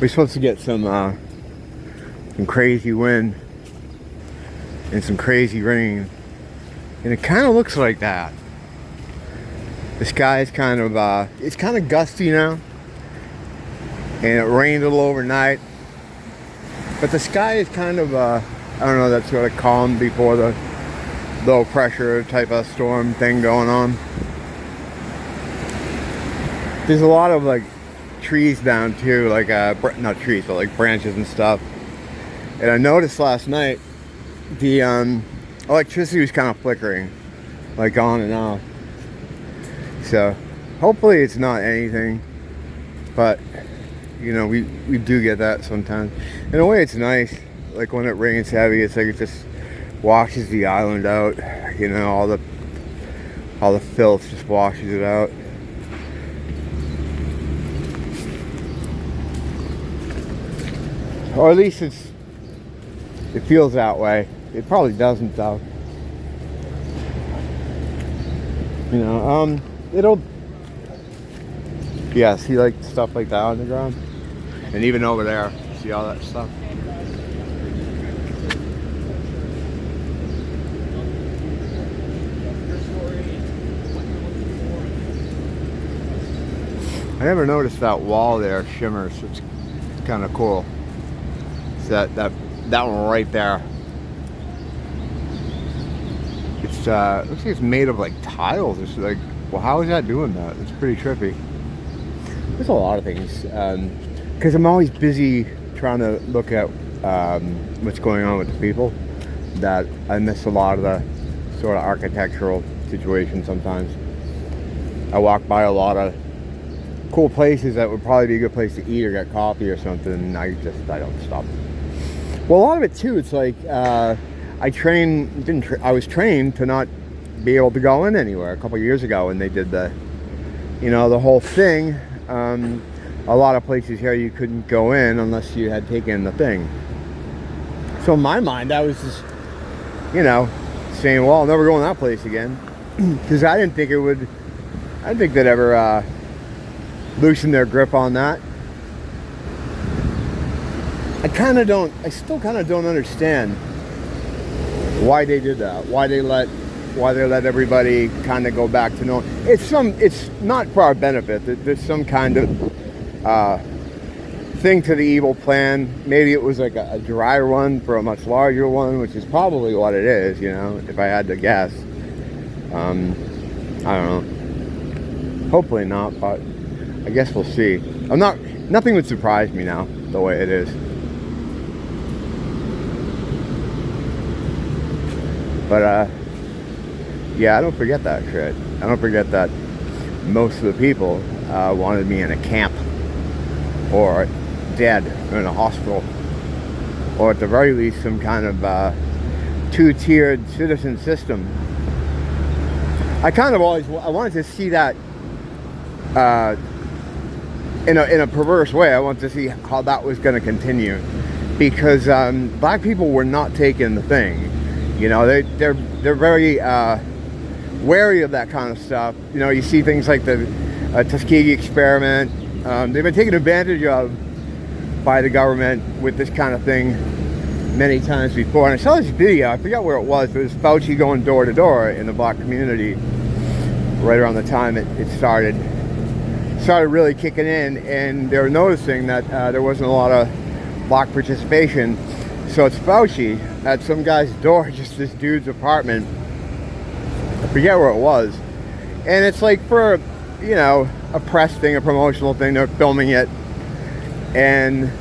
We're supposed to get some crazy wind and some crazy rain, and it kind of looks like that. The sky is kind of it's kind of gusty now, and it rained a little overnight, but the sky is kind of I don't know, that sort of calm before the low pressure type of storm thing going on. There's a lot of like trees down too, like not trees, but like branches and stuff. And I noticed last night the electricity was kind of flickering, like on and off. So hopefully it's not anything, but you know, we do get that sometimes. In a way, it's nice. Like when it rains heavy, it's like it just washes the island out. You know, all the filth just washes it out. Or at least it feels that way. It probably doesn't though. You know, it'll, yeah, see like stuff like that on the ground. And even over there, see all that stuff. I never noticed that wall there shimmers. It's kind of cool. It's that one right there. It's looks like it's made of like tiles. It's like, well, how is that doing that? It's pretty trippy. There's a lot of things, because I'm always busy trying to look at what's going on with the people, that I miss a lot of the sort of architectural situation sometimes. I walk by a lot of cool places that would probably be a good place to eat or get coffee or something, and I don't stop. Well, a lot of it too, it's like I was trained to not be able to go in anywhere a couple of years ago when they did the, you know, the whole thing. A lot of places here you couldn't go in unless you had taken the thing. So in my mind, I was just, you know, saying, well, I'll never go in that place again, because I didn't think they'd ever loosen their grip on that. I still kind of don't understand why they did that, why they let everybody kind of go back to normal. It's not for our benefit. There's some kind of thing to the evil plan. Maybe it was like a dry run for a much larger one, which is probably what it is, you know, if I had to guess. I don't know. Hopefully not, but I guess we'll see. Nothing would surprise me now, the way it is. But yeah, I don't forget that shit. I don't forget that most of the people wanted me in a camp, or dead, or in a hospital, or at the very least some kind of two-tiered citizen system. I wanted to see that in a perverse way. I wanted to see how that was going to continue, because black people were not taking the thing. You know, they're very wary of that kind of stuff. You know, you see things like the Tuskegee experiment. They've been taken advantage of by the government with this kind of thing many times before. And I saw this video, I forgot where it was, but it was Fauci going door to door in the black community right around the time it started really kicking in, and they were noticing that there wasn't a lot of black participation. So it's Fauci at some guy's door, just this dude's apartment. I forget where it was. And it's like for, you know, a press thing, a promotional thing, they're filming it. And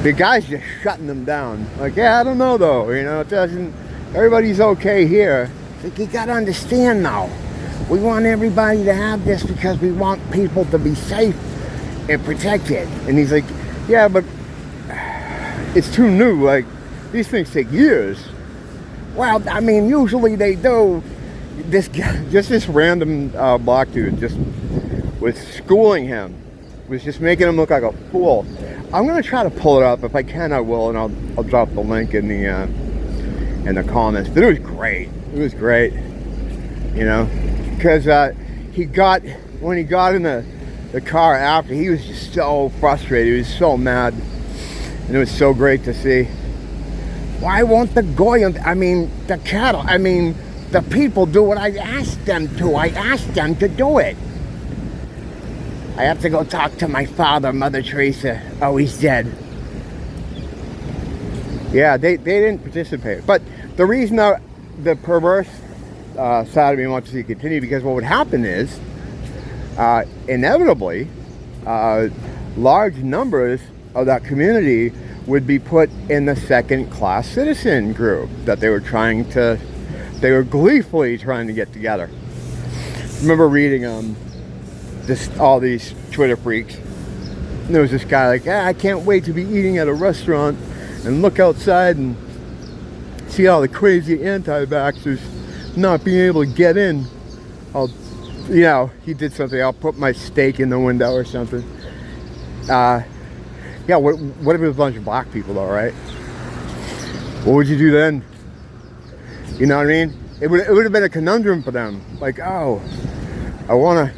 the guy's just shutting them down. Like, yeah, I don't know though, you know, everybody's okay here. It's like, you gotta understand now. We want everybody to have this because we want people to be safe and protected. And he's like, yeah, but it's too new. Like, these things take years. Well, I mean, usually they do. This guy, just this random black dude, just was schooling him, was just making him look like a fool. I'm gonna try to pull it up. If I can, I will, and I'll drop the link in the comments. But it was great. It was great. You know, because when he got in the the car after. He was just so frustrated. He was so mad. And it was so great to see. Why won't the goyim, I mean, the cattle, I mean, the people do what I asked them to. I asked them to do it. I have to go talk to my father, Mother Teresa. Oh, he's dead. Yeah, they didn't participate. But the reason the perverse side of me wants to see it continue, because what would happen is, inevitably, large numbers of that community would be put in the second-class citizen group that they were gleefully trying to get together. I remember reading all these Twitter freaks. And there was this guy like, I can't wait to be eating at a restaurant and look outside and see all the crazy anti-vaxxers not being able to get in. He did something. I'll put my steak in the window or something. Yeah, what if it was a bunch of black people though, right? What would you do then? You know what I mean? It would have been a conundrum for them. Like, oh, I want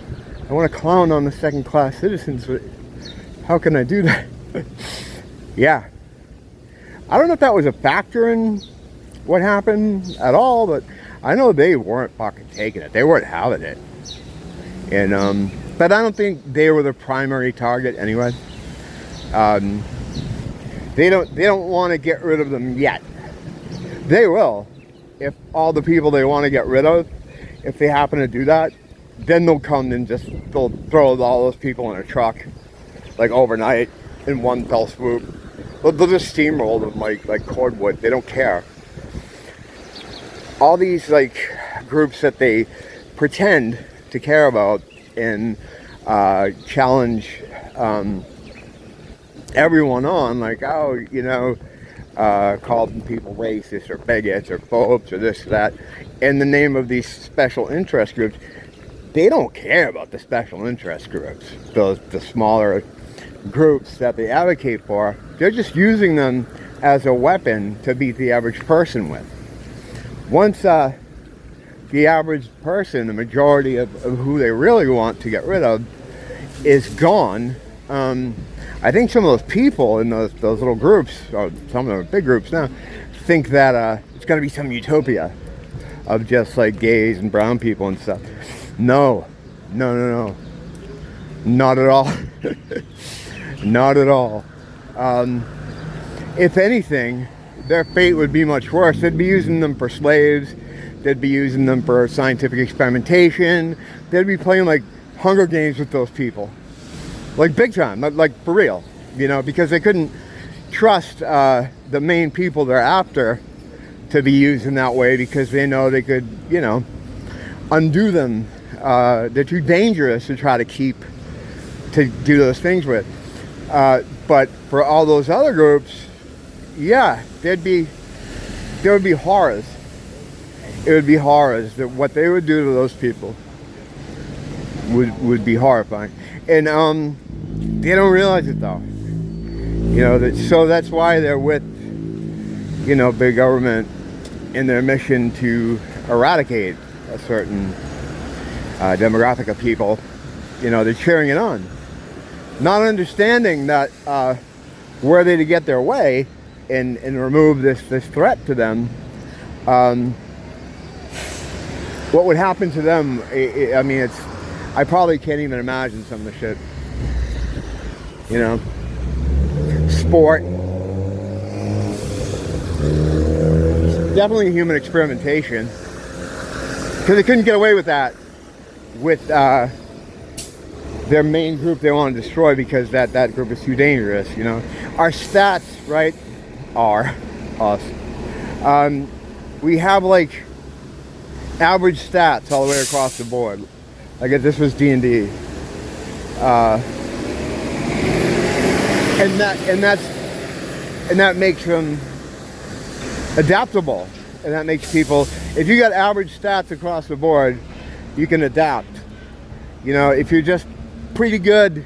to clown on the second-class citizens, but how can I do that? Yeah. I don't know if that was a factor in what happened at all, but I know they weren't fucking taking it. They weren't having it. And but I don't think they were the primary target anyway. They don't want to get rid of them yet. They will. If all the people they want to get rid of, if they happen to do that, then they'll come and they'll throw all those people in a truck, like overnight, in one fell swoop. They'll just steamroll them like cordwood. They don't care. All these like groups that they pretend to care about and challenge everyone on, like, oh, calling people racist or bigots or phobes or this or that, in the name of these special interest groups. They don't care about the special interest groups, the smaller groups that they advocate for. They're just using them as a weapon to beat the average person with. Once the average person, the majority of who they really want to get rid of, is gone, I think some of those people in those little groups, or some of them big groups now, think that it's going to be some utopia of just like gays and brown people and stuff. No. Not at all. Not at all. If anything, their fate would be much worse. They'd be using them for slaves. They'd be using them for scientific experimentation. They'd be playing like Hunger Games with those people. Like big time, like for real. Because they couldn't trust the main people they're after to be used in that way, because they know they could, undo them. They're too dangerous to try to do those things with. But for all those other groups, yeah, there would be horrors. It would be horrors. That what they would do to those people would be horrifying. And they don't realize it though. So that's why they're with, big government in their mission to eradicate a certain demographic of people. They're cheering it on, not understanding that were they to get their way and remove this threat to them, what would happen to them? I probably can't even imagine some of the shit. Sport. Definitely human experimentation. Because they couldn't get away with that with their main group they want to destroy, because that group is too dangerous, Our stats, right, are us. We have like average stats all the way across the board. Like if this was D&D. And that makes them adaptable, and that makes people, if you got average stats across the board, you can adapt. If you're just pretty good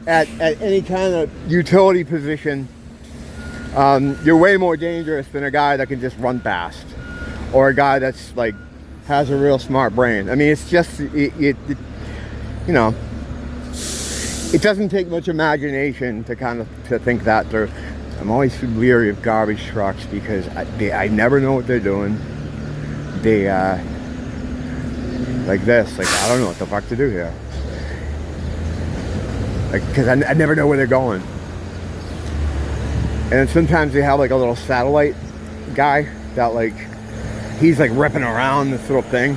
at any kind of utility position, you're way more dangerous than a guy that can just run fast, or a guy that's like has a real smart brain. It's just it doesn't take much imagination to kind of to think that they're. I'm always leery of garbage trucks because I never know what they're doing. They like this, like I don't know what the fuck to do here. Like, because I never know where they're going. And then sometimes they have like a little satellite guy that like he's like ripping around this little thing.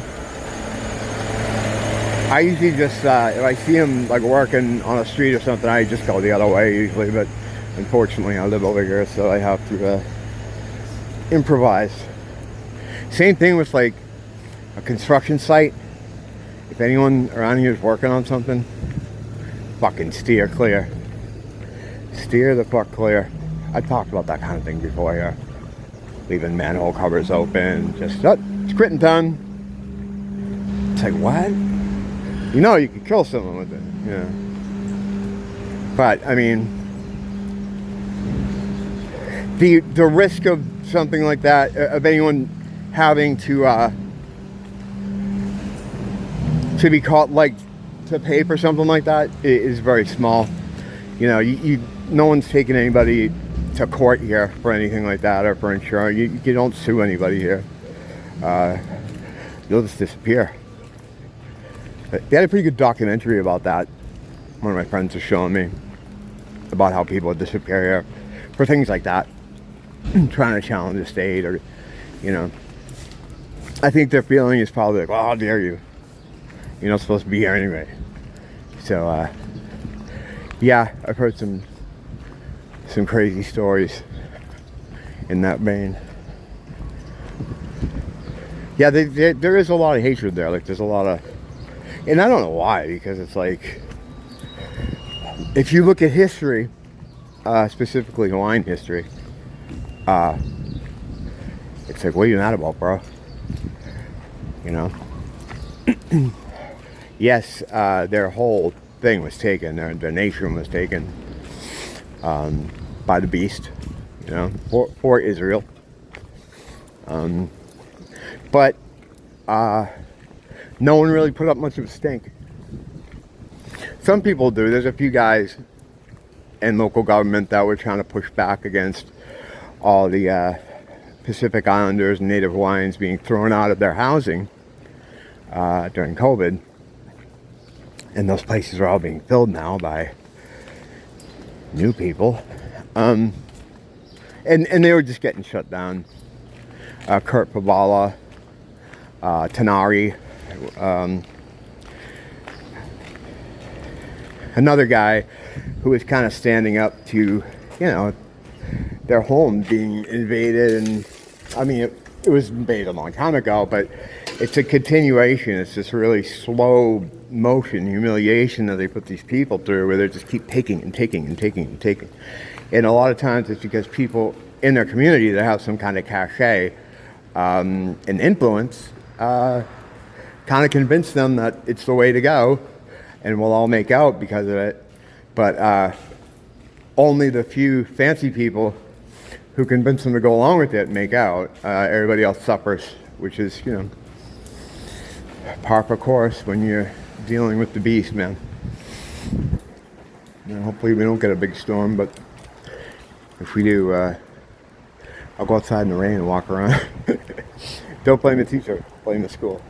I usually just, if I see him like working on a street or something, I just go the other way usually, but unfortunately I live over here, so I have to improvise. Same thing with like a construction site. If anyone around here is working on something, fucking steer clear. Steer the fuck clear. I talked about that kind of thing before here. Leaving manhole covers open, just, oh, it's quitting time. It's like, what? You know you could kill someone with it, yeah. But, I mean, the risk of something like that, of anyone having to be caught, like, to pay for something like that is very small. You know, no one's taking anybody to court here for anything like that or for insurance. You don't sue anybody here. You'll just disappear. They had a pretty good documentary about that. One of my friends was showing me about how people disappear here for things like that. Trying to challenge the state or, you know. I think their feeling is probably like, well, how dare you? You're not supposed to be here anyway. So, yeah, I've heard some crazy stories in that vein. Yeah, there is a lot of hatred there. Like, there's a lot of... And I don't know why, because it's like... If you look at history, specifically Hawaiian history, it's like, what are you mad about, bro? You know? Yes, their whole thing was taken. Their nation was taken by the beast, you know, for Israel. But no one really put up much of a stink. Some people do. There's a few guys in local government that were trying to push back against all the Pacific Islanders and Native Hawaiians being thrown out of their housing during COVID. And those places are all being filled now by new people. And they were just getting shut down. Kurt Pavala, Tanari, another guy who was kind of standing up to, you know, their home being invaded. And I mean, it was invaded a long time ago, but it's a continuation. It's this really slow motion, humiliation that they put these people through, where they just keep taking and taking and taking and taking. And a lot of times it's because people in their community that have some kind of cachet and influence kind of convince them that it's the way to go and we'll all make out because of it. But only the few fancy people who convince them to go along with it make out. Everybody else suffers, which is, you know, par for course when you're dealing with the beast, man. You know, hopefully we don't get a big storm, but if we do, I'll go outside in the rain and walk around. Don't blame the teacher, blame the school.